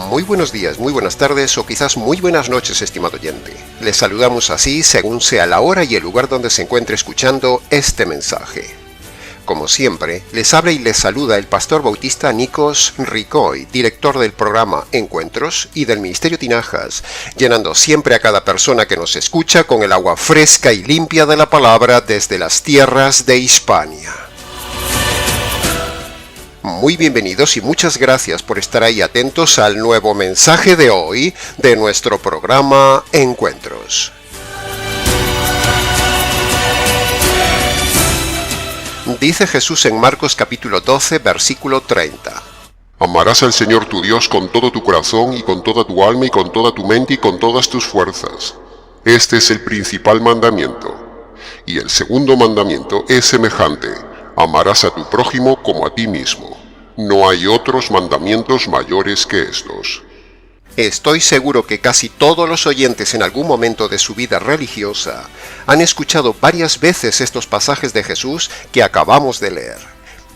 Muy buenos días, muy buenas tardes o quizás muy buenas noches, estimado oyente. Les saludamos así según sea la hora y el lugar donde se encuentre escuchando este mensaje. Como siempre, les habla y les saluda el pastor bautista Nikos Ricoy, director del programa Encuentros y del Ministerio Tinajas, llenando siempre a cada persona que nos escucha con el agua fresca y limpia de la palabra desde las tierras de Hispania. Muy bienvenidos y muchas gracias por estar ahí atentos al nuevo mensaje de hoy de nuestro programa Encuentros. Dice Jesús en Marcos capítulo 12, versículo 30. Amarás al Señor tu Dios con todo tu corazón y con toda tu alma y con toda tu mente y con todas tus fuerzas. Este es el principal mandamiento. Y el segundo mandamiento es semejante. Amarás a tu prójimo como a ti mismo. No hay otros mandamientos mayores que estos. Estoy seguro que casi todos los oyentes en algún momento de su vida religiosa han escuchado varias veces estos pasajes de Jesús que acabamos de leer.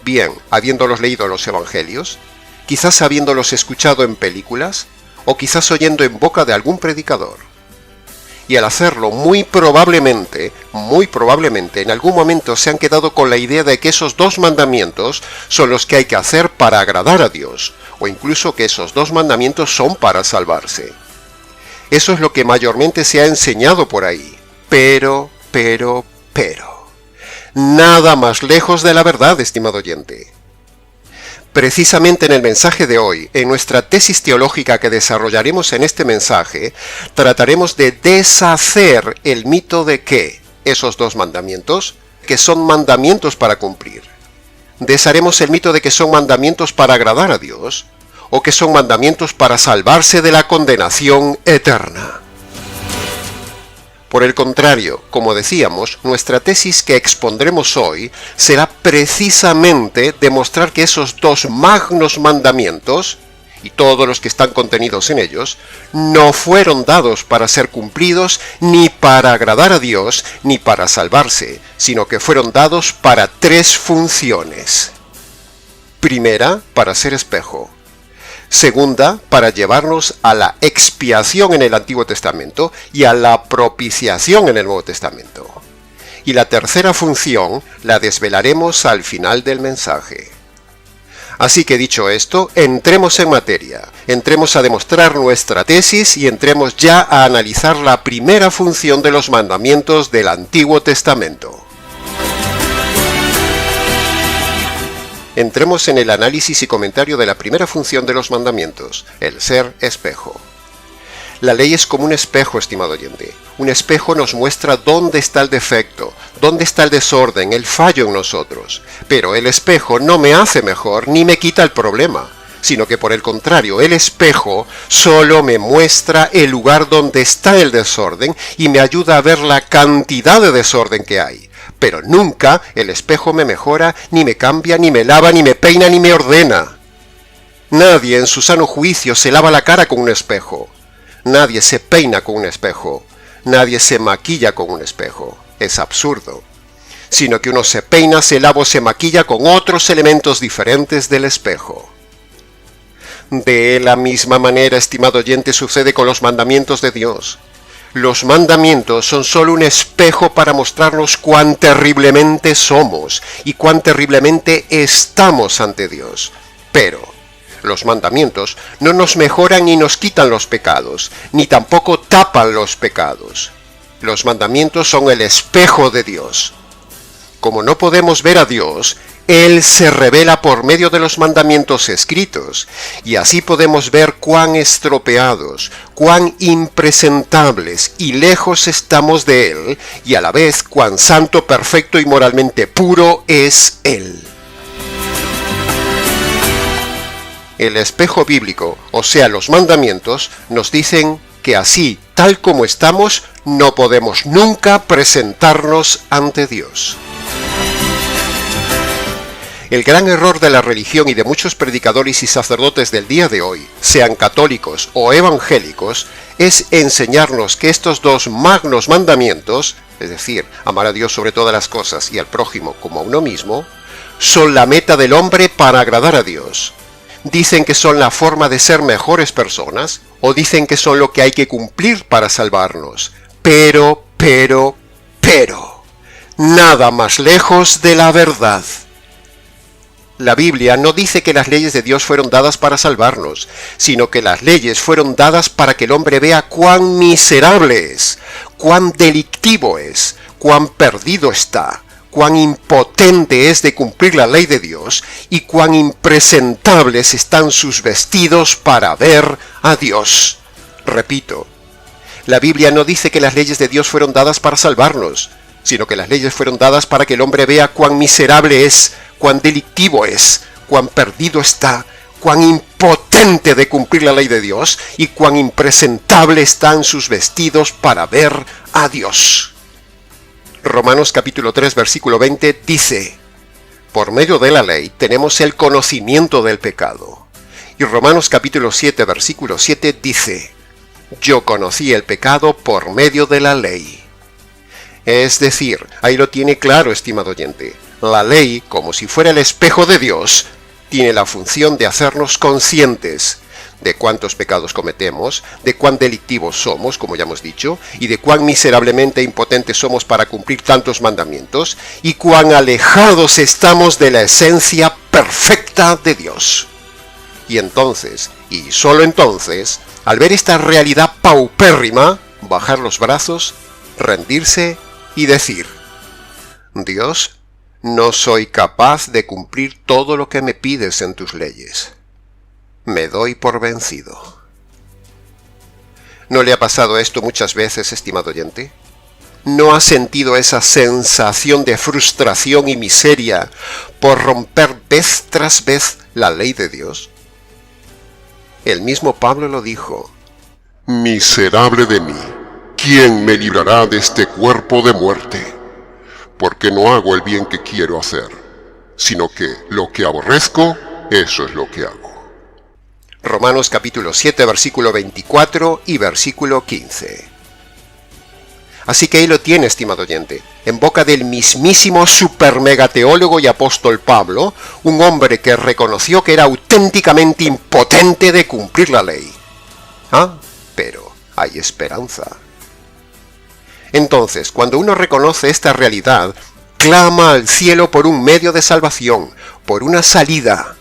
Bien, habiéndolos leído en los evangelios, quizás habiéndolos escuchado en películas, o quizás oyendo en boca de algún predicador. Y al hacerlo, muy probablemente, en algún momento se han quedado con la idea de que esos dos mandamientos son los que hay que hacer para agradar a Dios, o incluso que esos dos mandamientos son para salvarse. Eso es lo que mayormente se ha enseñado por ahí. Pero, nada más lejos de la verdad, estimado oyente. Precisamente en el mensaje de hoy, en nuestra tesis teológica que desarrollaremos en este mensaje, trataremos de deshacer el mito de que esos dos mandamientos, que son mandamientos para cumplir. Desharemos el mito de que son mandamientos para agradar a Dios, o que son mandamientos para salvarse de la condenación eterna. Por el contrario, como decíamos, nuestra tesis que expondremos hoy será precisamente demostrar que esos dos magnos mandamientos, y todos los que están contenidos en ellos, no fueron dados para ser cumplidos ni para agradar a Dios ni para salvarse, sino que fueron dados para tres funciones. Primera, para ser espejo. Segunda, para llevarnos a la expiación en el Antiguo Testamento y a la propiciación en el Nuevo Testamento. Y la tercera función la desvelaremos al final del mensaje. Así que dicho esto, entremos en materia, entremos a demostrar nuestra tesis y entremos ya a analizar la primera función de los mandamientos del Antiguo Testamento. Entremos en el análisis y comentario de la primera función de los mandamientos, el ser espejo. La ley es como un espejo, estimado oyente. Un espejo nos muestra dónde está el defecto, dónde está el desorden, el fallo en nosotros. Pero el espejo no me hace mejor ni me quita el problema, sino que por el contrario, el espejo solo me muestra el lugar donde está el desorden y me ayuda a ver la cantidad de desorden que hay. Pero nunca el espejo me mejora, ni me cambia, ni me lava, ni me peina, ni me ordena. Nadie en su sano juicio se lava la cara con un espejo. Nadie se peina con un espejo. Nadie se maquilla con un espejo. Es absurdo. Sino que uno se peina, se lava o se maquilla con otros elementos diferentes del espejo. De la misma manera, estimado oyente, sucede con los mandamientos de Dios. Los mandamientos son solo un espejo para mostrarnos cuán terriblemente somos y cuán terriblemente estamos ante Dios. Pero los mandamientos no nos mejoran ni nos quitan los pecados, ni tampoco tapan los pecados. Los mandamientos son el espejo de Dios. Como no podemos ver a Dios, Él se revela por medio de los mandamientos escritos, y así podemos ver cuán estropeados, cuán impresentables y lejos estamos de Él, y a la vez cuán santo, perfecto y moralmente puro es Él. El espejo bíblico, o sea, los mandamientos, nos dicen que así, tal como estamos, no podemos nunca presentarnos ante Dios. El gran error de la religión y de muchos predicadores y sacerdotes del día de hoy, sean católicos o evangélicos, es enseñarnos que estos dos magnos mandamientos, es decir, amar a Dios sobre todas las cosas y al prójimo como a uno mismo, son la meta del hombre para agradar a Dios. dicen que son la forma de ser mejores personas, o dicen que son lo que hay que cumplir para salvarnos. Pero, nada más lejos de la verdad. La Biblia no dice que las leyes de Dios fueron dadas para salvarnos, sino que las leyes fueron dadas para que el hombre vea cuán miserable es, cuán delictivo es, cuán perdido está, cuán impotente es de cumplir la ley de Dios y cuán impresentables están sus vestidos para ver a Dios. Repito, la Biblia no dice que las leyes de Dios fueron dadas para salvarnos, sino que las leyes fueron dadas para que el hombre vea cuán miserable es, cuán delictivo es, cuán perdido está, cuán impotente de cumplir la ley de Dios y cuán impresentable están sus vestidos para ver a Dios. Romanos capítulo 3 versículo 20 dice: por medio de la ley tenemos el conocimiento del pecado. Y Romanos capítulo 7 versículo 7 dice: yo conocí el pecado por medio de la ley. Es decir, ahí lo tiene claro, estimado oyente. La ley, como si fuera el espejo de Dios, tiene la función de hacernos conscientes de cuántos pecados cometemos, de cuán delictivos somos, como ya hemos dicho, y de cuán miserablemente impotentes somos para cumplir tantos mandamientos, y cuán alejados estamos de la esencia perfecta de Dios. Y entonces, y solo entonces, al ver esta realidad paupérrima, bajar los brazos, rendirse y decir: Dios, no soy capaz de cumplir todo lo que me pides en tus leyes. Me doy por vencido. ¿No le ha pasado esto muchas veces, estimado oyente? ¿No ha sentido esa sensación de frustración y miseria por romper vez tras vez la ley de Dios? El mismo Pablo lo dijo: miserable de mí, ¿quién me librará de este cuerpo de muerte? Porque no hago el bien que quiero hacer, sino que lo que aborrezco, eso es lo que hago. Romanos capítulo 7, versículo 24 y versículo 15. Así que ahí lo tiene, estimado oyente, en boca del mismísimo supermegateólogo y apóstol Pablo, un hombre que reconoció que era auténticamente impotente de cumplir la ley. Pero hay esperanza. Entonces, cuando uno reconoce esta realidad, clama al cielo por un medio de salvación, por una salida.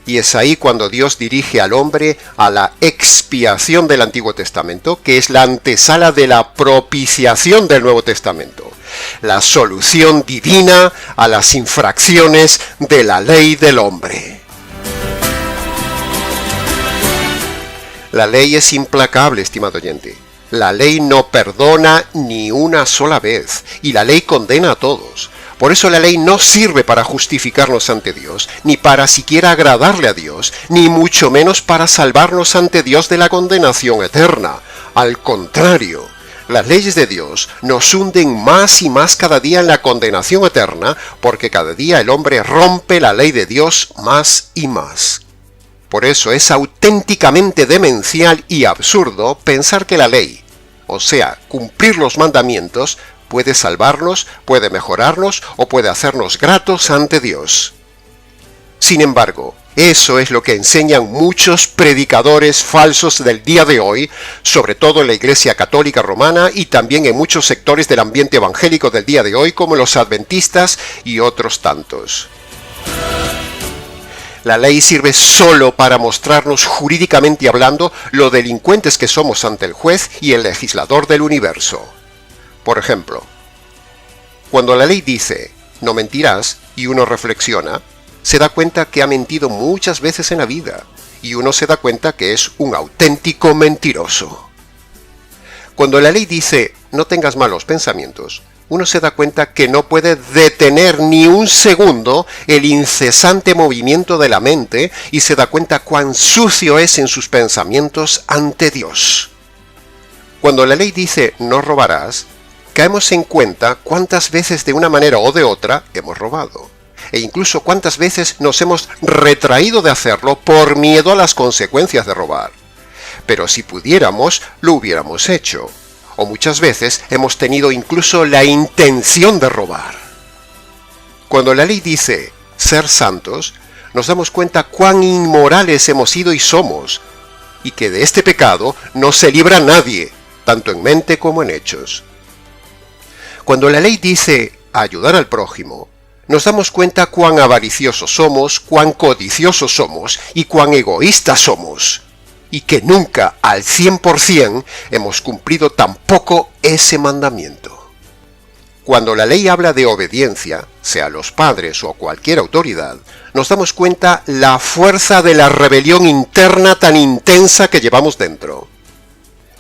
Y es ahí cuando Dios dirige al hombre a la expiación del Antiguo Testamento, que es la antesala de la propiciación del Nuevo Testamento. La solución divina a las infracciones de la ley del hombre. La ley es implacable, estimado oyente. La ley no perdona ni una sola vez, y la ley condena a todos. Por eso la ley no sirve para justificarnos ante Dios, ni para siquiera agradarle a Dios, ni mucho menos para salvarnos ante Dios de la condenación eterna. Al contrario, las leyes de Dios nos hunden más y más cada día en la condenación eterna, porque cada día el hombre rompe la ley de Dios más y más. Por eso es auténticamente demencial y absurdo pensar que la ley, o sea, cumplir los mandamientos, puede salvarnos, puede mejorarnos o puede hacernos gratos ante Dios. Sin embargo, eso es lo que enseñan muchos predicadores falsos del día de hoy, sobre todo en la Iglesia Católica Romana y también en muchos sectores del ambiente evangélico del día de hoy, como los adventistas y otros tantos. La ley sirve solo para mostrarnos jurídicamente hablando lo delincuentes que somos ante el juez y el legislador del universo. Por ejemplo, cuando la ley dice no mentirás y uno reflexiona, se da cuenta que ha mentido muchas veces en la vida y uno se da cuenta que es un auténtico mentiroso. Cuando la ley dice no tengas malos pensamientos, uno se da cuenta que no puede detener ni un segundo el incesante movimiento de la mente y se da cuenta cuán sucio es en sus pensamientos ante Dios. Cuando la ley dice no robarás, caemos en cuenta cuántas veces de una manera o de otra hemos robado, e incluso cuántas veces nos hemos retraído de hacerlo por miedo a las consecuencias de robar. Pero si pudiéramos, lo hubiéramos hecho, o muchas veces hemos tenido incluso la intención de robar. Cuando la ley dice ser santos, nos damos cuenta cuán inmorales hemos sido y somos, y que de este pecado no se libra nadie, tanto en mente como en hechos. Cuando la ley dice ayudar al prójimo, nos damos cuenta cuán avariciosos somos, cuán codiciosos somos y cuán egoístas somos, y que nunca al 100% hemos cumplido tampoco ese mandamiento. Cuando la ley habla de obediencia, sea los padres o cualquier autoridad, nos damos cuenta la fuerza de la rebelión interna tan intensa que llevamos dentro.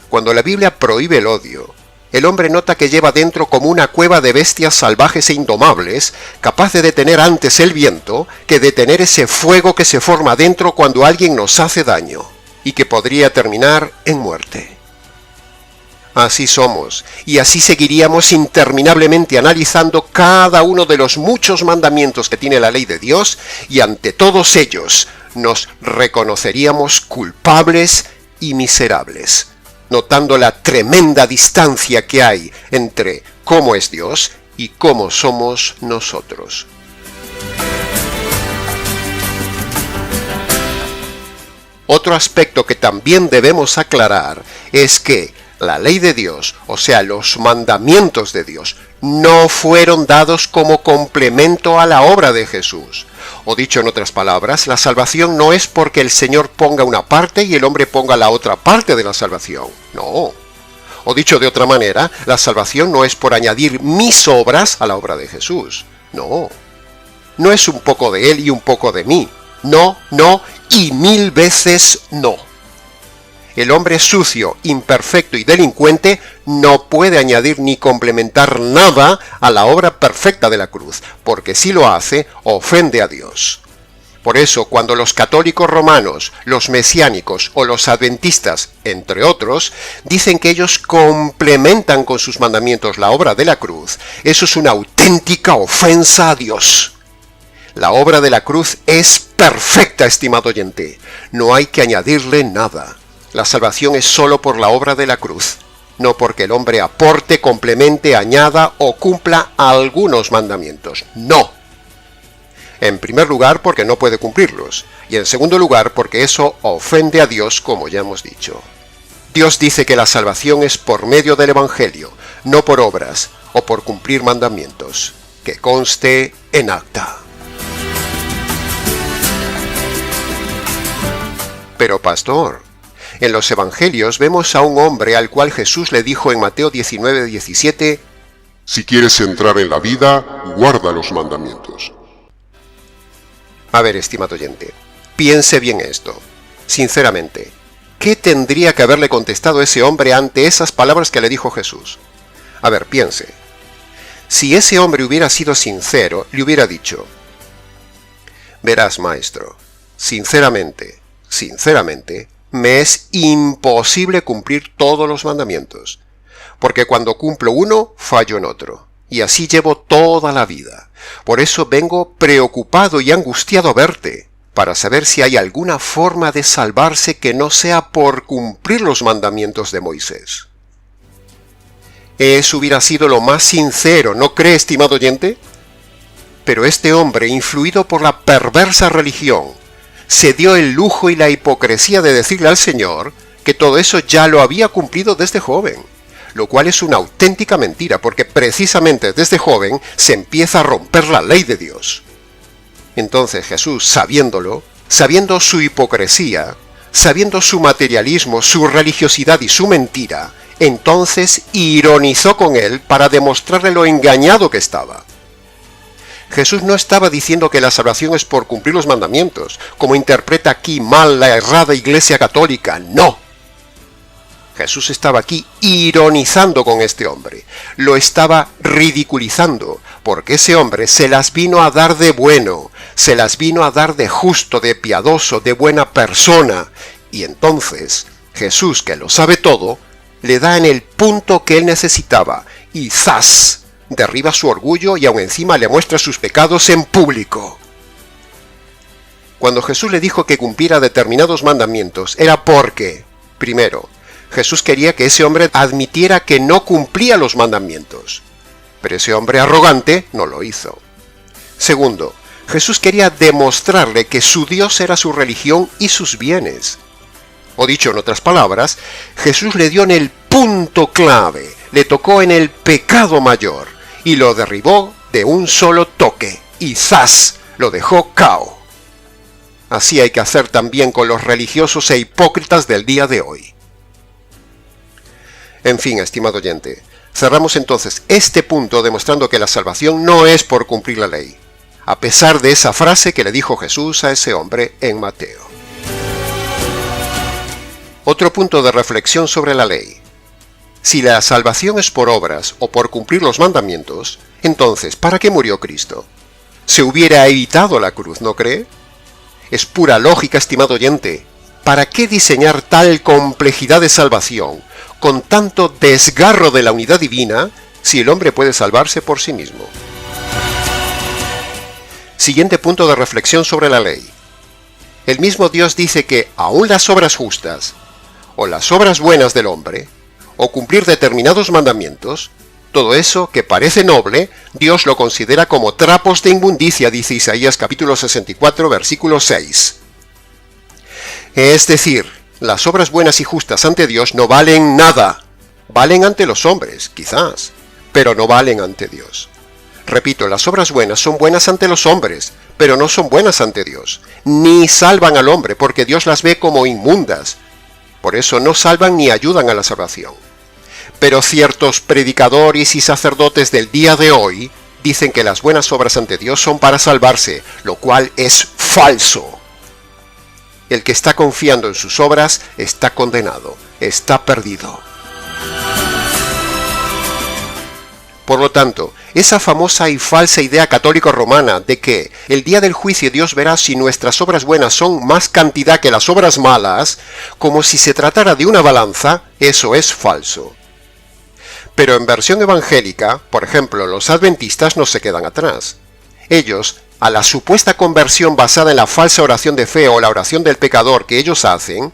Cuando la Biblia prohíbe el odio, el hombre nota que lleva dentro como una cueva de bestias salvajes e indomables, capaz de detener antes el viento que detener ese fuego que se forma dentro cuando alguien nos hace daño, y que podría terminar en muerte. Así somos, y así seguiríamos interminablemente analizando cada uno de los muchos mandamientos que tiene la ley de Dios, y ante todos ellos nos reconoceríamos culpables y miserables, notando la tremenda distancia que hay entre cómo es Dios y cómo somos nosotros. Otro aspecto que también debemos aclarar es que la ley de Dios, o sea, los mandamientos de Dios, no fueron dados como complemento a la obra de Jesús. O dicho en otras palabras, la salvación no es porque el Señor ponga una parte y el hombre ponga la otra parte de la salvación. No. O dicho de otra manera, la salvación no es por añadir mis obras a la obra de Jesús. No. No es un poco de Él y un poco de mí. No, no y 1000 veces no. El hombre sucio, imperfecto y delincuente no puede añadir ni complementar nada a la obra perfecta de la cruz, porque si lo hace, ofende a Dios. Por eso, cuando los católicos romanos, los mesiánicos o los adventistas, entre otros, dicen que ellos complementan con sus mandamientos la obra de la cruz, eso es una auténtica ofensa a Dios. La obra de la cruz es perfecta, estimado oyente. No hay que añadirle nada. La salvación es solo por la obra de la cruz, no porque el hombre aporte, complemente, añada o cumpla algunos mandamientos. No. En primer lugar, porque no puede cumplirlos, y en segundo lugar, porque eso ofende a Dios, como ya hemos dicho. Dios dice que la salvación es por medio del Evangelio, no por obras o por cumplir mandamientos. Que conste en acta. Pero pastor, en los evangelios vemos a un hombre al cual Jesús le dijo en Mateo 19:17, si quieres entrar en la vida, guarda los mandamientos. A ver, estimado oyente, piense bien esto. Sinceramente, ¿qué tendría que haberle contestado ese hombre ante esas palabras que le dijo Jesús? A ver, piense. Si ese hombre hubiera sido sincero, le hubiera dicho, verás, maestro, sinceramente, me es imposible cumplir todos los mandamientos, porque cuando cumplo uno, fallo en otro, y así llevo toda la vida. Por eso vengo preocupado y angustiado a verte, para saber si hay alguna forma de salvarse que no sea por cumplir los mandamientos de Moisés. Eso hubiera sido lo más sincero, ¿no cree, estimado oyente? Pero este hombre, influido por la perversa religión, se dio el lujo y la hipocresía de decirle al Señor que todo eso ya lo había cumplido desde joven, lo cual es una auténtica mentira, porque precisamente desde joven se empieza a romper la ley de Dios. Entonces Jesús, sabiéndolo, sabiendo su hipocresía, sabiendo su materialismo, su religiosidad y su mentira, entonces ironizó con él para demostrarle lo engañado que estaba. Jesús no estaba diciendo que la salvación es por cumplir los mandamientos, como interpreta aquí mal la errada Iglesia Católica. ¡No! Jesús estaba aquí ironizando con este hombre. Lo estaba ridiculizando, porque ese hombre se las vino a dar de bueno, se las vino a dar de justo, de piadoso, de buena persona. Y entonces, Jesús, que lo sabe todo, le da en el punto que él necesitaba, y ¡zas!, derriba su orgullo y aún encima le muestra sus pecados en público. Cuando Jesús le dijo que cumpliera determinados mandamientos, era porque, primero, Jesús quería que ese hombre admitiera que no cumplía los mandamientos, pero ese hombre arrogante no lo hizo. Segundo, Jesús quería demostrarle que su Dios era su religión y sus bienes. O dicho en otras palabras, Jesús le dio en el punto clave, le tocó en el pecado mayor y lo derribó de un solo toque y ¡zas!, lo dejó cao. Así hay que hacer también con los religiosos e hipócritas del día de hoy. En fin, estimado oyente, cerramos entonces este punto demostrando que la salvación no es por cumplir la ley, a pesar de esa frase que le dijo Jesús a ese hombre en Mateo. Otro punto de reflexión sobre la ley. Si la salvación es por obras o por cumplir los mandamientos, entonces, ¿para qué murió Cristo? Se hubiera evitado la cruz, ¿no cree? Es pura lógica, estimado oyente. ¿Para qué diseñar tal complejidad de salvación, con tanto desgarro de la unidad divina, si el hombre puede salvarse por sí mismo? Siguiente punto de reflexión sobre la ley. El mismo Dios dice que aún las obras justas, o las obras buenas del hombre, o cumplir determinados mandamientos, todo eso que parece noble, Dios lo considera como trapos de inmundicia, dice Isaías capítulo 64, versículo 6. Es decir, las obras buenas y justas ante Dios no valen nada. Valen ante los hombres, quizás, pero no valen ante Dios. Repito, las obras buenas son buenas ante los hombres, pero no son buenas ante Dios. Ni salvan al hombre, porque Dios las ve como inmundas. Por eso no salvan ni ayudan a la salvación. Pero ciertos predicadores y sacerdotes del día de hoy dicen que las buenas obras ante Dios son para salvarse, lo cual es falso. El que está confiando en sus obras está condenado, está perdido. Por lo tanto, esa famosa y falsa idea católico-romana de que el día del juicio Dios verá si nuestras obras buenas son más cantidad que las obras malas, como si se tratara de una balanza, eso es falso. Pero en versión evangélica, por ejemplo, los adventistas no se quedan atrás. Ellos, a la supuesta conversión basada en la falsa oración de fe o la oración del pecador que ellos hacen,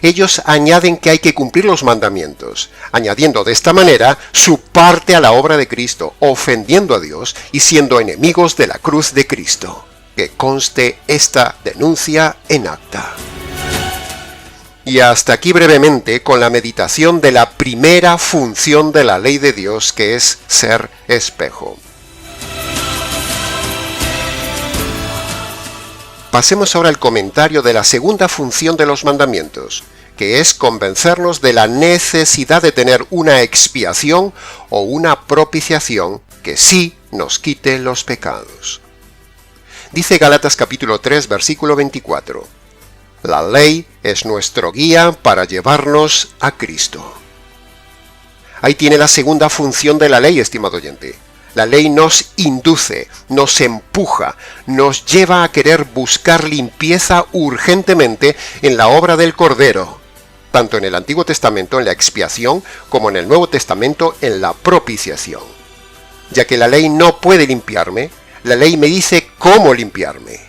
ellos añaden que hay que cumplir los mandamientos, añadiendo de esta manera su parte a la obra de Cristo, ofendiendo a Dios y siendo enemigos de la cruz de Cristo. Que conste esta denuncia en acta. Y hasta aquí brevemente con la meditación de la primera función de la ley de Dios, que es ser espejo. Pasemos ahora al comentario de la segunda función de los mandamientos, que es convencernos de la necesidad de tener una expiación o una propiciación que sí nos quite los pecados. Dice Gálatas capítulo 3, versículo 24. La ley es nuestro guía para llevarnos a Cristo. Ahí tiene la segunda función de la ley, estimado oyente. La ley nos induce, nos empuja, nos lleva a querer buscar limpieza urgentemente en la obra del Cordero, tanto en el Antiguo Testamento en la expiación como en el Nuevo Testamento en la propiciación. Ya que la ley no puede limpiarme, la ley me dice cómo limpiarme.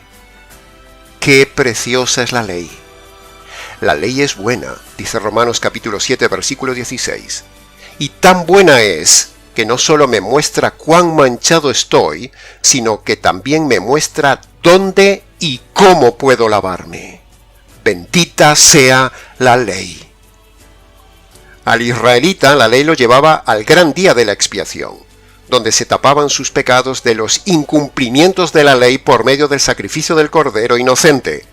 ¡Qué preciosa es la ley! La ley es buena, dice Romanos capítulo 7, versículo 16. Y tan buena es que no solo me muestra cuán manchado estoy, sino que también me muestra dónde y cómo puedo lavarme. Bendita sea la ley. Al israelita la ley lo llevaba al gran día de la expiación, donde se tapaban sus pecados de los incumplimientos de la ley por medio del sacrificio del Cordero inocente,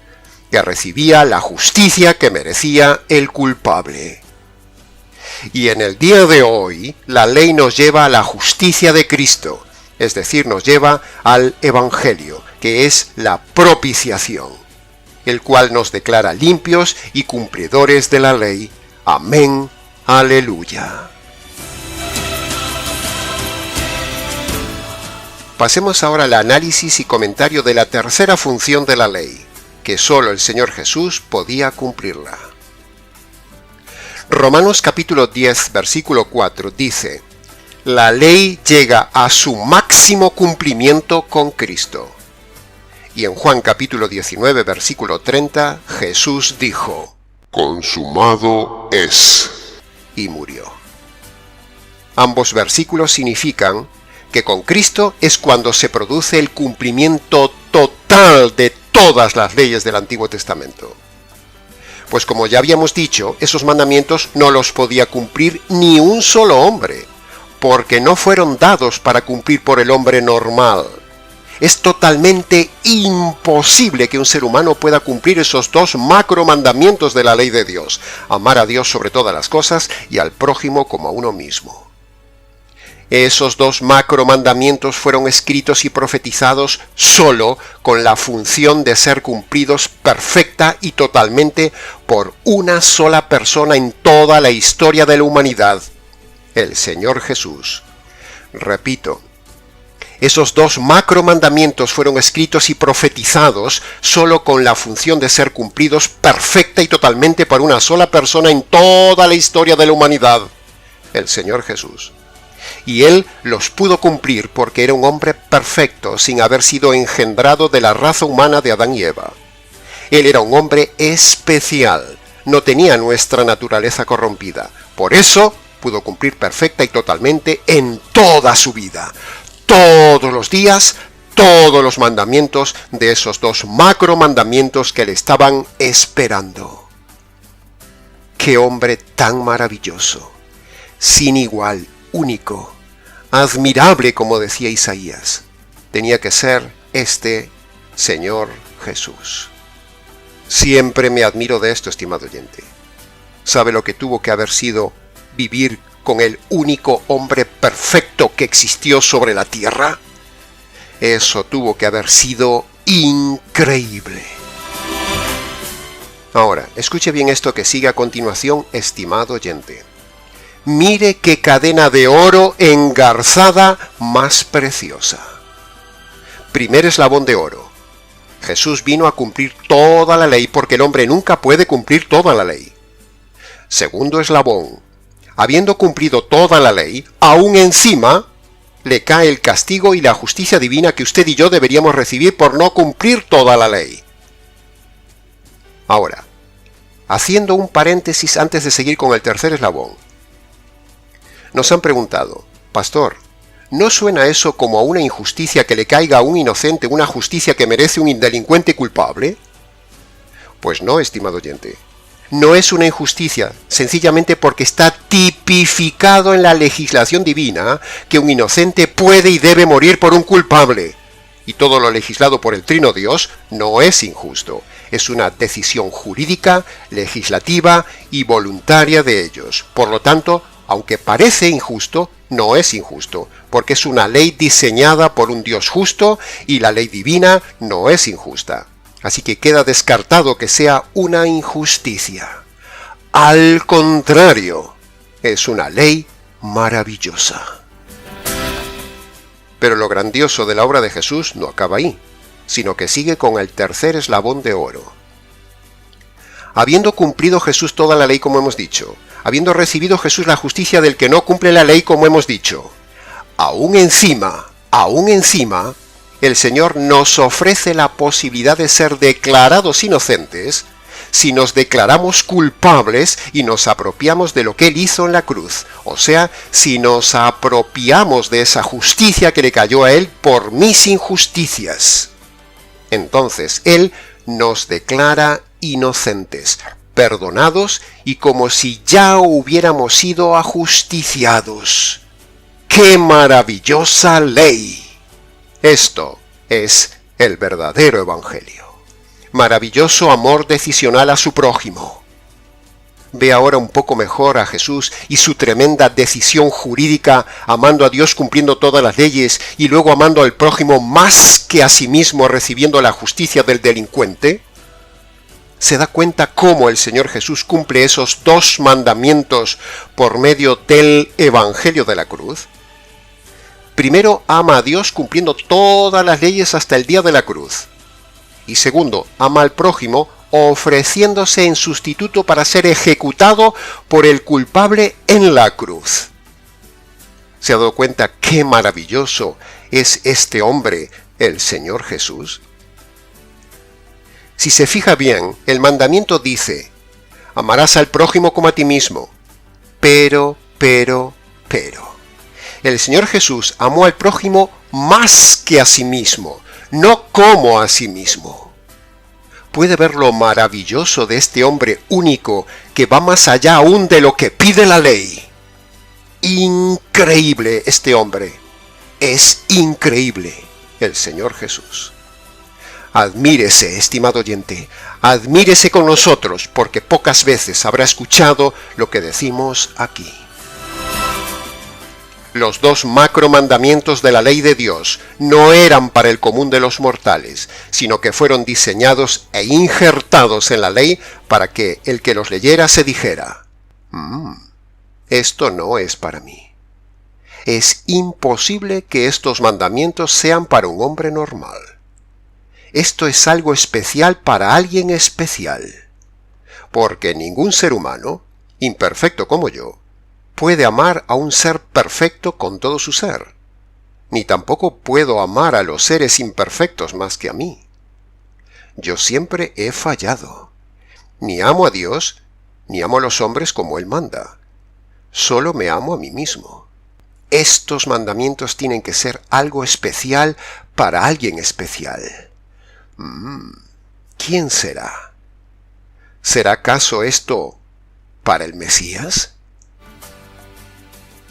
que recibía la justicia que merecía el culpable. Y en el día de hoy, la ley nos lleva a la justicia de Cristo, es decir, nos lleva al Evangelio, que es la propiciación, el cual nos declara limpios y cumplidores de la ley. Amén. Aleluya. Pasemos ahora al análisis y comentario de la tercera función de la ley, que solo el Señor Jesús podía cumplirla. Romanos capítulo 10, versículo 4 dice: la ley llega a su máximo cumplimiento con Cristo. Y en Juan capítulo 19, versículo 30, Jesús dijo: consumado es. Y murió. Ambos versículos significan que con Cristo es cuando se produce el cumplimiento total de todas las leyes del Antiguo Testamento. Pues como ya habíamos dicho, esos mandamientos no los podía cumplir ni un solo hombre, porque no fueron dados para cumplir por el hombre normal. Es totalmente imposible que un ser humano pueda cumplir esos dos macro mandamientos de la ley de Dios: amar a Dios sobre todas las cosas y al prójimo como a uno mismo. Esos dos macro mandamientos fueron escritos y profetizados solo con la función de ser cumplidos perfecta y totalmente por una sola persona en toda la historia de la humanidad: el Señor Jesús. Repito, esos dos macro mandamientos fueron escritos y profetizados solo con la función de ser cumplidos perfecta y totalmente por una sola persona en toda la historia de la humanidad: el Señor Jesús. Y Él los pudo cumplir porque era un hombre perfecto, sin haber sido engendrado de la raza humana de Adán y Eva. Él era un hombre especial, no tenía nuestra naturaleza corrompida. Por eso pudo cumplir perfecta y totalmente en toda su vida, todos los días, todos los mandamientos de esos dos macro mandamientos que le estaban esperando. ¡Qué hombre tan maravilloso! Sin igual, único, admirable, como decía Isaías. Tenía que ser este Señor Jesús. Siempre me admiro de esto, estimado oyente. ¿Sabe lo que tuvo que haber sido vivir con el único hombre perfecto que existió sobre la tierra? Eso tuvo que haber sido increíble. Ahora, escuche bien esto que sigue a continuación, estimado oyente. Mire qué cadena de oro engarzada más preciosa. Primer eslabón de oro. Jesús vino a cumplir toda la ley porque el hombre nunca puede cumplir toda la ley. Segundo eslabón. Habiendo cumplido toda la ley, aún encima le cae el castigo y la justicia divina que usted y yo deberíamos recibir por no cumplir toda la ley. Ahora, haciendo un paréntesis antes de seguir con el tercer eslabón. Nos han preguntado: Pastor, ¿no suena eso como a una injusticia que le caiga a un inocente, una justicia que merece un delincuente culpable? Pues no, estimado oyente. No es una injusticia, sencillamente porque está tipificado en la legislación divina que un inocente puede y debe morir por un culpable. Y todo lo legislado por el Trino Dios no es injusto. Es una decisión jurídica, legislativa y voluntaria de ellos. Por lo tanto, aunque parece injusto, no es injusto, porque es una ley diseñada por un Dios justo y la ley divina no es injusta. Así que queda descartado que sea una injusticia. Al contrario, es una ley maravillosa. Pero lo grandioso de la obra de Jesús no acaba ahí, sino que sigue con el tercer eslabón de oro. Habiendo cumplido Jesús toda la ley, como hemos dicho, habiendo recibido Jesús la justicia del que no cumple la ley, como hemos dicho, aún encima, el Señor nos ofrece la posibilidad de ser declarados inocentes si nos declaramos culpables y nos apropiamos de lo que Él hizo en la cruz. O sea, si nos apropiamos de esa justicia que le cayó a Él por mis injusticias. Entonces, Él nos declara inocentes, perdonados y como si ya hubiéramos sido ajusticiados. ¡Qué maravillosa ley! Esto es el verdadero evangelio. Maravilloso amor decisional a su prójimo. Ve ahora un poco mejor a Jesús y su tremenda decisión jurídica, amando a Dios cumpliendo todas las leyes y luego amando al prójimo más que a sí mismo, recibiendo la justicia del delincuente. ¿Se da cuenta cómo el Señor Jesús cumple esos dos mandamientos por medio del Evangelio de la cruz? Primero, ama a Dios cumpliendo todas las leyes hasta el día de la cruz. Y segundo, ama al prójimo ofreciéndose en sustituto para ser ejecutado por el culpable en la cruz. ¿Se ha dado cuenta qué maravilloso es este hombre, el Señor Jesús? Si se fija bien, el mandamiento dice: amarás al prójimo como a ti mismo. Pero. El Señor Jesús amó al prójimo más que a sí mismo. no como a sí mismo. ¿Puede ver lo maravilloso de este hombre único que va más allá aún de lo que pide la ley? Increíble este hombre. Es increíble el Señor Jesús. Admírese, estimado oyente, admírese con nosotros, porque pocas veces habrá escuchado lo que decimos aquí. Los dos macromandamientos de la ley de Dios no eran para el común de los mortales, sino que fueron diseñados e injertados en la ley para que el que los leyera se dijera: esto no es para mí. Es imposible que estos mandamientos sean para un hombre normal. Esto es algo especial para alguien especial, porque ningún ser humano, imperfecto como yo, puede amar a un ser perfecto con todo su ser, ni tampoco puedo amar a los seres imperfectos más que a mí. Yo siempre he fallado. Ni amo a Dios, ni amo a los hombres como Él manda. Solo me amo a mí mismo. Estos mandamientos tienen que ser algo especial para alguien especial. ¿Quién será? ¿Será acaso esto para el Mesías?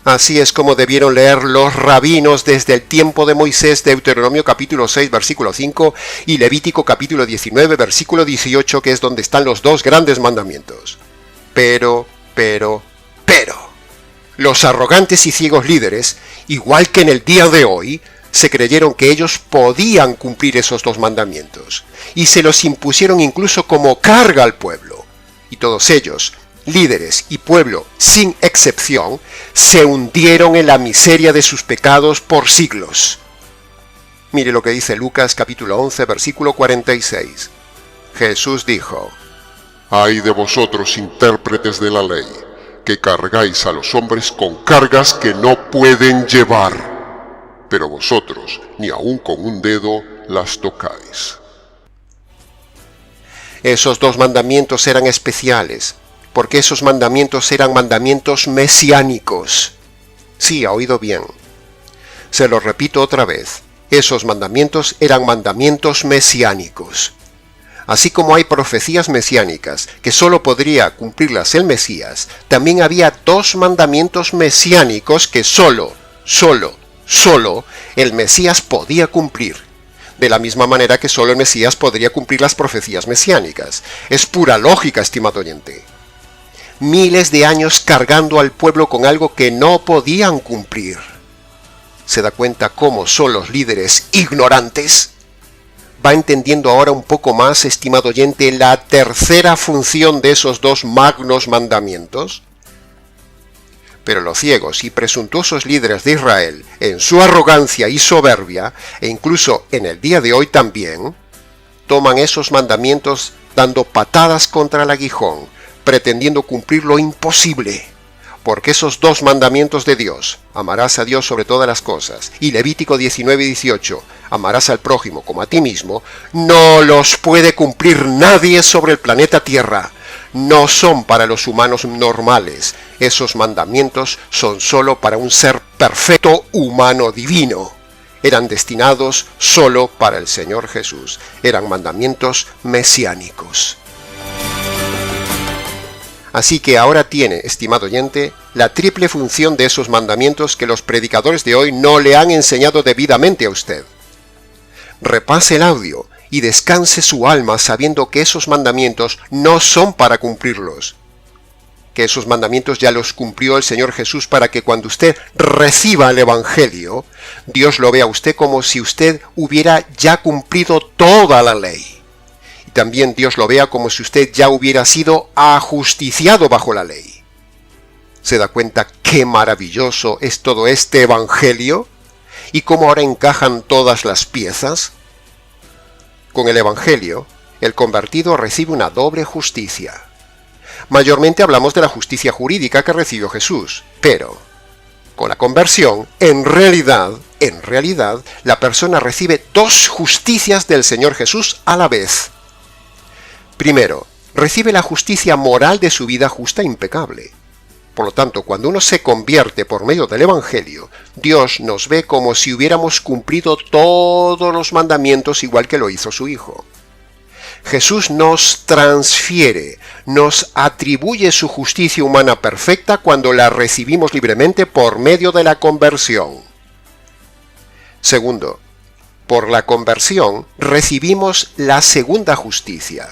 Así es como debieron leer los rabinos desde el tiempo de Moisés, Deuteronomio capítulo 6, versículo 5, y Levítico capítulo 19, versículo 18, que es donde están los dos grandes mandamientos. Pero, los arrogantes y ciegos líderes, igual que en el día de hoy, se creyeron que ellos podían cumplir esos dos mandamientos, y se los impusieron incluso como carga al pueblo. Y todos ellos, líderes y pueblo sin excepción, se hundieron en la miseria de sus pecados por siglos. Mire lo que dice Lucas capítulo 11, versículo 46. Jesús dijo: Ay de vosotros, intérpretes de la ley, que cargáis a los hombres con cargas que no pueden llevar, pero vosotros ni aun con un dedo las tocáis. Esos dos mandamientos eran especiales, porque esos mandamientos eran mandamientos mesiánicos. Sí, ha oído bien. Se lo repito otra vez. Esos mandamientos eran mandamientos mesiánicos. Así como hay profecías mesiánicas que solo podría cumplirlas el Mesías, también había dos mandamientos mesiánicos que solo el Mesías podía cumplir. De la misma manera que solo el Mesías podría cumplir las profecías mesiánicas. Es pura lógica, estimado oyente. Miles de años cargando al pueblo con algo que no podían cumplir. ¿Se da cuenta cómo son los líderes ignorantes? ¿Va entendiendo ahora un poco más, estimado oyente, la tercera función de esos dos magnos mandamientos? Pero los ciegos y presuntuosos líderes de Israel, en su arrogancia y soberbia, e incluso en el día de hoy también, toman esos mandamientos dando patadas contra el aguijón, pretendiendo cumplir lo imposible. Porque esos dos mandamientos de Dios, amarás a Dios sobre todas las cosas, y Levítico 19 y 18, amarás al prójimo como a ti mismo, no los puede cumplir nadie sobre el planeta Tierra. No son para los humanos normales. Esos mandamientos son solo para un ser perfecto humano divino. Eran destinados solo para el Señor Jesús. Eran mandamientos mesiánicos. Así que ahora tiene, estimado oyente, la triple función de esos mandamientos que los predicadores de hoy no le han enseñado debidamente a usted. Repase el audio y descanse su alma sabiendo que esos mandamientos no son para cumplirlos. Que esos mandamientos ya los cumplió el Señor Jesús para que cuando usted reciba el Evangelio, Dios lo vea a usted como si usted hubiera ya cumplido toda la ley. Y también Dios lo vea como si usted ya hubiera sido ajusticiado bajo la ley. ¿Se da cuenta qué maravilloso es todo este Evangelio? ¿Y cómo ahora encajan todas las piezas? Con el Evangelio, el convertido recibe una doble justicia. Mayormente hablamos de la justicia jurídica que recibió Jesús, pero con la conversión, en realidad, la persona recibe dos justicias del Señor Jesús a la vez. Primero, recibe la justicia moral de su vida justa e impecable. Por lo tanto, cuando uno se convierte por medio del Evangelio, Dios nos ve como si hubiéramos cumplido todos los mandamientos igual que lo hizo su Hijo. Jesús nos transfiere, nos atribuye su justicia humana perfecta cuando la recibimos libremente por medio de la conversión. Segundo, por la conversión recibimos la segunda justicia,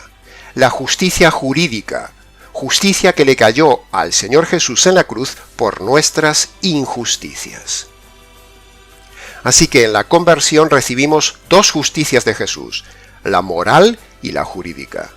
la justicia jurídica, justicia que le cayó al Señor Jesús en la cruz por nuestras injusticias. Así que en la conversión recibimos dos justicias de Jesús, la moral y la jurídica.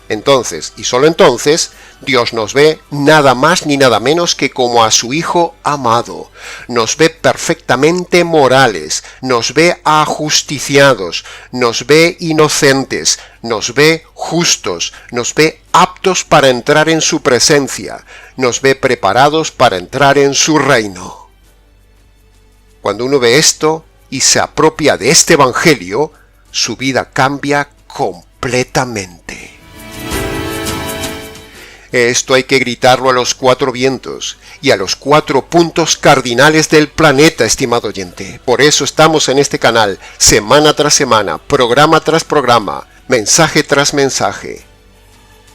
Entonces, y solo entonces, Dios nos ve nada más ni nada menos que como a su Hijo amado. Nos ve perfectamente morales, nos ve ajusticiados, nos ve inocentes, nos ve justos, nos ve aptos para entrar en su presencia, nos ve preparados para entrar en su reino. Cuando uno ve esto y se apropia de este Evangelio, su vida cambia completamente. Esto hay que gritarlo a los cuatro vientos y a los 4 puntos cardinales del planeta, estimado oyente. Por eso estamos en este canal, semana tras semana, programa tras programa, mensaje tras mensaje,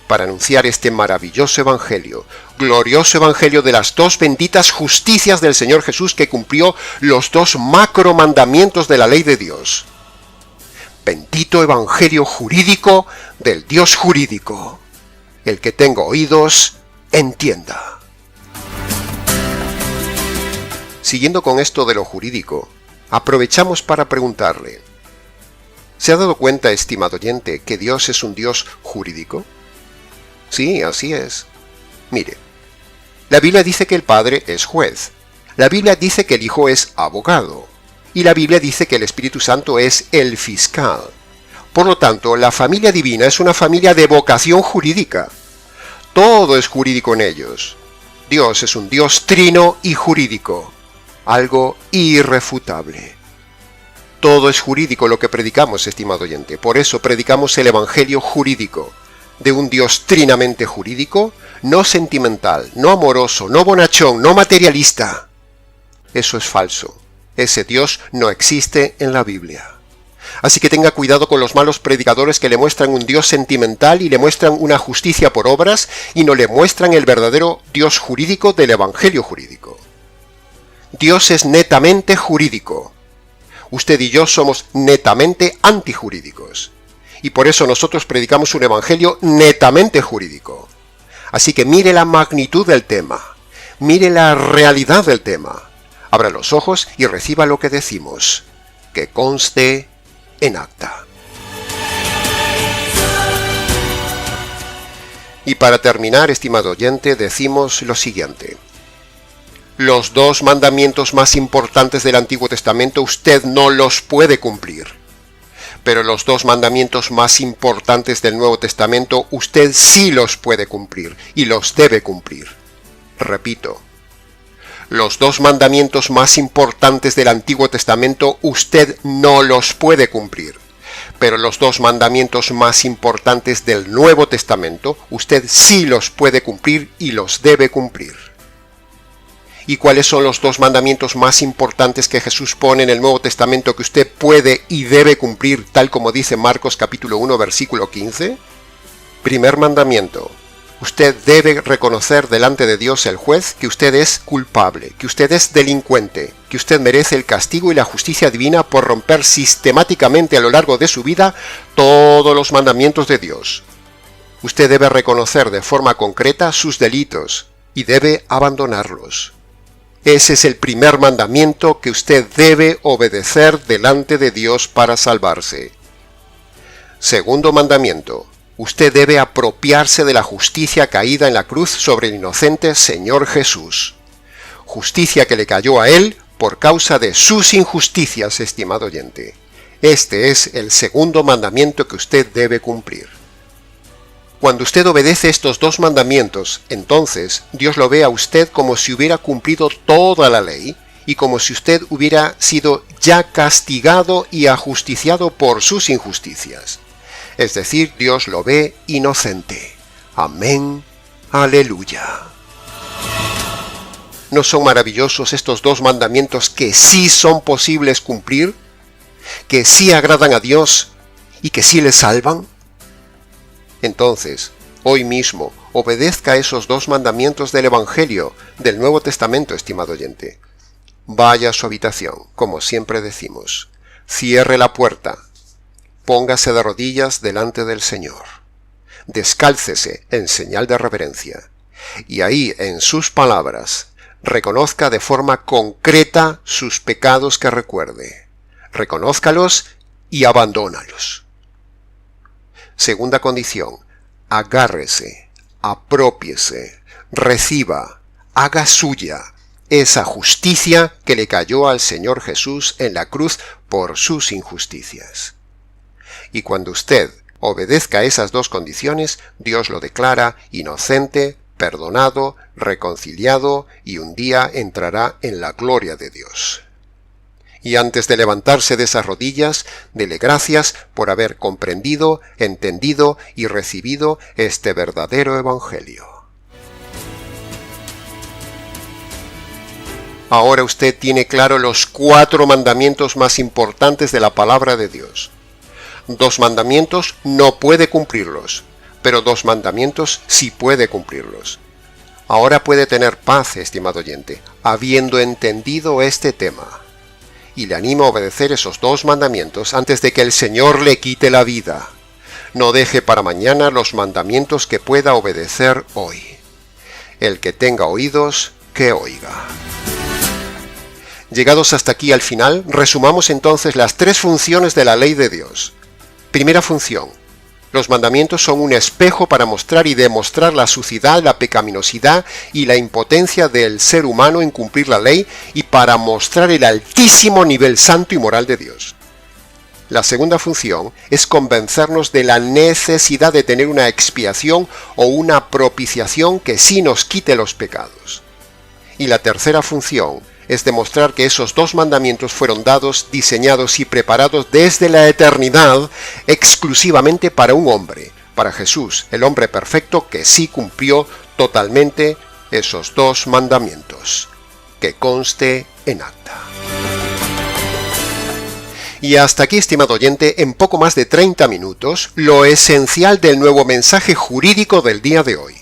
para anunciar este maravilloso evangelio, glorioso evangelio de las dos benditas justicias del Señor Jesús que cumplió los 2 macro mandamientos de la ley de Dios. Bendito evangelio jurídico del Dios jurídico. El que tenga oídos, entienda. Siguiendo con esto de lo jurídico, aprovechamos para preguntarle, ¿se ha dado cuenta, estimado oyente, que Dios es un Dios jurídico? Sí, así es. Mire, la Biblia dice que el Padre es juez, la Biblia dice que el Hijo es abogado, y la Biblia dice que el Espíritu Santo es el fiscal. Por lo tanto, la familia divina es una familia de vocación jurídica. Todo es jurídico en ellos. Dios es un Dios trino y jurídico, algo irrefutable. Todo es jurídico lo que predicamos, estimado oyente. Por eso predicamos el evangelio jurídico, de un Dios trinamente jurídico, no sentimental, no amoroso, no bonachón, no materialista. Eso es falso. Ese Dios no existe en la Biblia. Así que tenga cuidado con los malos predicadores que le muestran un Dios sentimental y le muestran una justicia por obras y no le muestran el verdadero Dios jurídico del evangelio jurídico. Dios es netamente jurídico. Usted y yo somos netamente antijurídicos. Y por eso nosotros predicamos un evangelio netamente jurídico. Así que mire la magnitud del tema. Mire la realidad del tema. Abra los ojos y reciba lo que decimos. Que conste en acta. Y para terminar, estimado oyente, decimos lo siguiente. Los 2 mandamientos más importantes del Antiguo Testamento usted no los puede cumplir. Pero los 2 mandamientos más importantes del Nuevo Testamento usted sí los puede cumplir y los debe cumplir. Repito. Los 2 mandamientos más importantes del Antiguo Testamento usted no los puede cumplir, pero los 2 mandamientos más importantes del Nuevo Testamento usted sí los puede cumplir y los debe cumplir. ¿Y cuáles son los 2 mandamientos más importantes que Jesús pone en el Nuevo Testamento que usted puede y debe cumplir, tal como dice Marcos capítulo 1, versículo 15? Primer mandamiento. Usted debe reconocer delante de Dios el juez que usted es culpable, que usted es delincuente, que usted merece el castigo y la justicia divina por romper sistemáticamente a lo largo de su vida todos los mandamientos de Dios. Usted debe reconocer de forma concreta sus delitos y debe abandonarlos. Ese es el primer mandamiento que usted debe obedecer delante de Dios para salvarse. Segundo mandamiento. Usted debe apropiarse de la justicia caída en la cruz sobre el inocente Señor Jesús. Justicia que le cayó a él por causa de sus injusticias, estimado oyente. Este es el segundo mandamiento que usted debe cumplir. Cuando usted obedece estos 2 mandamientos, entonces Dios lo ve a usted como si hubiera cumplido toda la ley y como si usted hubiera sido ya castigado y ajusticiado por sus injusticias. Es decir, Dios lo ve inocente. Amén. Aleluya. ¿No son maravillosos estos dos mandamientos que sí son posibles cumplir? ¿Que sí agradan a Dios y que sí le salvan? Entonces, hoy mismo, obedezca esos dos mandamientos del Evangelio, del Nuevo Testamento, estimado oyente. Vaya a su habitación, como siempre decimos. Cierre la puerta. Póngase de rodillas delante del Señor. Descálcese en señal de reverencia. Y ahí, en sus palabras, reconozca de forma concreta sus pecados que recuerde. Reconózcalos y abandónalos. Segunda condición, agárrese, apropiese, reciba, haga suya esa justicia que le cayó al Señor Jesús en la cruz por sus injusticias. Y cuando usted obedezca esas dos condiciones, Dios lo declara inocente, perdonado, reconciliado, y un día entrará en la gloria de Dios. Y antes de levantarse de esas rodillas, dele gracias por haber comprendido, entendido y recibido este verdadero Evangelio. Ahora usted tiene claro los 4 mandamientos más importantes de la palabra de Dios. 2 mandamientos no puede cumplirlos, pero 2 mandamientos sí puede cumplirlos. Ahora puede tener paz, estimado oyente, habiendo entendido este tema. Y le animo a obedecer esos 2 mandamientos antes de que el Señor le quite la vida. No deje para mañana los mandamientos que pueda obedecer hoy. El que tenga oídos, que oiga. Llegados hasta aquí al final, resumamos entonces las 3 funciones de la ley de Dios. Primera función. Los mandamientos son un espejo para mostrar y demostrar la suciedad, la pecaminosidad y la impotencia del ser humano en cumplir la ley y para mostrar el altísimo nivel santo y moral de Dios. La segunda función es convencernos de la necesidad de tener una expiación o una propiciación que sí nos quite los pecados. Y la tercera función es demostrar que esos 2 mandamientos fueron dados, diseñados y preparados desde la eternidad exclusivamente para un hombre, para Jesús, el hombre perfecto que sí cumplió totalmente esos 2 mandamientos. Que conste en acta. Y hasta aquí, estimado oyente, en poco más de 30 minutos, lo esencial del nuevo mensaje jurídico del día de hoy.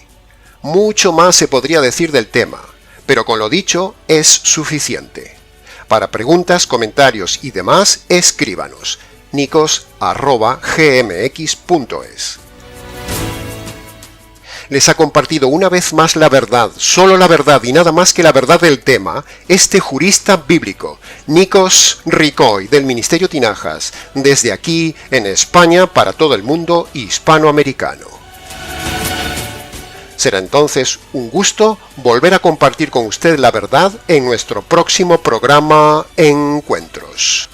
Mucho más se podría decir del tema, pero con lo dicho es suficiente. Para preguntas, comentarios y demás, escríbanos nicos@gmx.es. Les ha compartido una vez más la verdad, solo la verdad y nada más que la verdad del tema, este jurista bíblico, Nikos Ricoy, del Ministerio Tinajas, desde aquí en España para todo el mundo hispanoamericano. Será entonces un gusto volver a compartir con usted la verdad en nuestro próximo programa Encuentros.